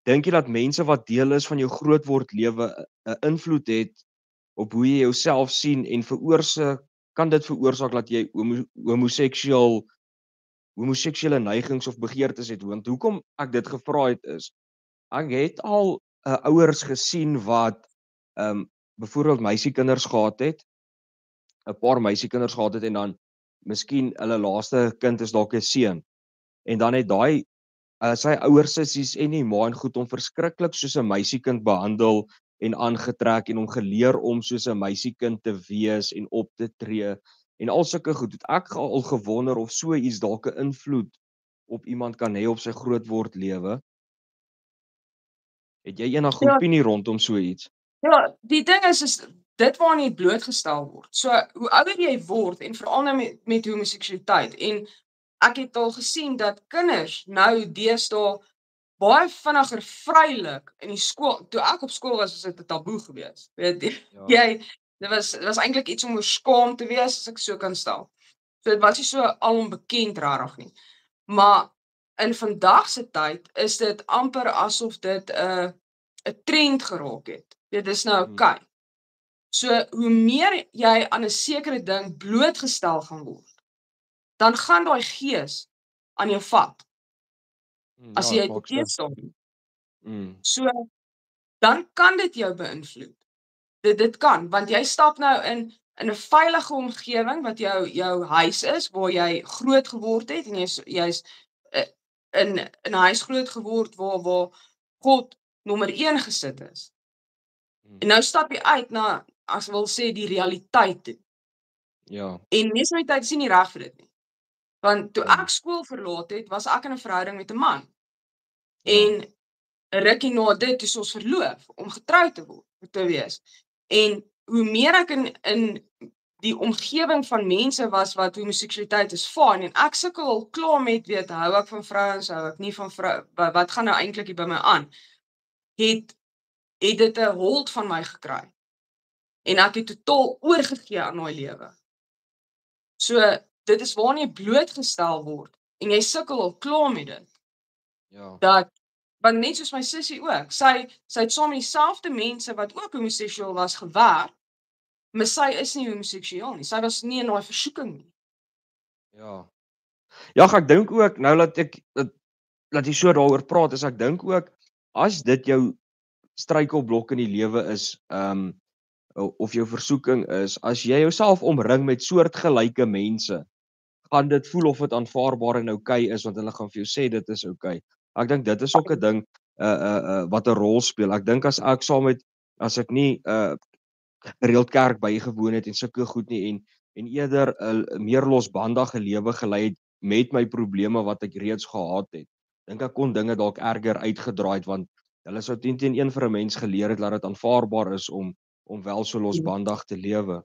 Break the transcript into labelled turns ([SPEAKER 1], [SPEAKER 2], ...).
[SPEAKER 1] dink jy dat mense wat deel is van jou grootword lewe 'n invloed het op hoe jy jouself sien en kan dit veroorsaak dat jy homoseksuele neigings of begeertes het? Want hoekom ek dit gevra het is, ek het al ouers gesien wat byvoorbeeld meisiekinders gehad het, 'n paar meisiekinders gehad het en dan miskien hulle laaste kind is dalk 'n seun en dan het sy ouers sissies en die ma en goed hom verskriklik soos 'n meisiekind behandel en aangetrek en hom geleer om soos 'n meisiekind te wees en op te tree en al sulke goed. Het ek al gewonder of so iets dalk 'n invloed op iemand kan hê op sy grootword lewe. Het jy enige
[SPEAKER 2] Ja,
[SPEAKER 1] opinie rondom so iets?
[SPEAKER 2] ja, die ding is dit waaraan jy blootgestel word. So hoe ouer jy word en veral nou met homoseksualiteit en ek het al gesien dat kinders nou deesdae baie vinniger vrylik in die skool. Toe ek op skool was dit 'n taboe geweest. Weet
[SPEAKER 1] Ja.
[SPEAKER 2] jy, dit was eintlik iets om oor skaam te wees as ek so kan stel. So dit was nie so alonbekend rarig nie. Maar in vandag se tyd is dit amper asof dit 'n trend geraak het. Dit is nou okay. So hoe meer jy aan 'n sekere ding blootgestel gaan word, dan gaan daai gees aan jou vat. As
[SPEAKER 1] Ja,
[SPEAKER 2] jy
[SPEAKER 1] dit maak
[SPEAKER 2] dit
[SPEAKER 1] sin.
[SPEAKER 2] staan. So dan kan dit jou beïnvloed. Dit kan, want jy stap nou in 'n veilige omgewing wat jou huis is waar jy groot geword het en jy's in 'n huis groot geword waar God nommer 1 gesit is. En nou stap jy uit na, as wil sê, die realiteit toe.
[SPEAKER 1] Ja.
[SPEAKER 2] En meeste van die tyd is jy nie reg vir dit nie. Want toe ek skool verlaat het, was ek in 'n verhouding met 'n man.
[SPEAKER 1] Ja.
[SPEAKER 2] En 'n rukkie na dit is ons verloof om getrou te wees. En hoe meer ek in die omgewing van mense was wat homoseksualiteit is fyn en ek sukkel al klaar met hou ek van vrouens, hou ek nie van wat gaan nou eintlik hier by my aan? Het dit 'n hold van my gekry. En ek het totaal oorgegee aan daai lewe. So dit is waarna jy blootgestel word en jy sukkel al klaar met dit.
[SPEAKER 1] Ja.
[SPEAKER 2] Want net soos my sussie ook, sy het saam met dieselfde mense wat ook homoseksueel was gewerk, maar sy is nie homoseksueel nie. Sy was nie in daai versoeking nie.
[SPEAKER 1] Ja. Ja, ek dink ook nou dat jy so daaroor praat, ek dink ook as dit jou struikelblok in die lewe is, of jou versoeking is, as jy jouself omring met soortgelyke mense, gaan dit voel of dit aanvaarbaar en okay is want hulle gaan vir jou sê dit is okay. Ek dink dit is ook 'n ding wat 'n rol speel. Ek dink as ek nie gereeld kerk bygewoon het en sulke goed nie en eerder 'n meer losbandige lewe gelei het met my probleme wat ek reeds gehad het, dink ek kon dinge dalk erger uitgedraai het want hulle sou teen een vir 'n mens geleer het dat dit aanvaarbaar is om wel so losbandig te lewe.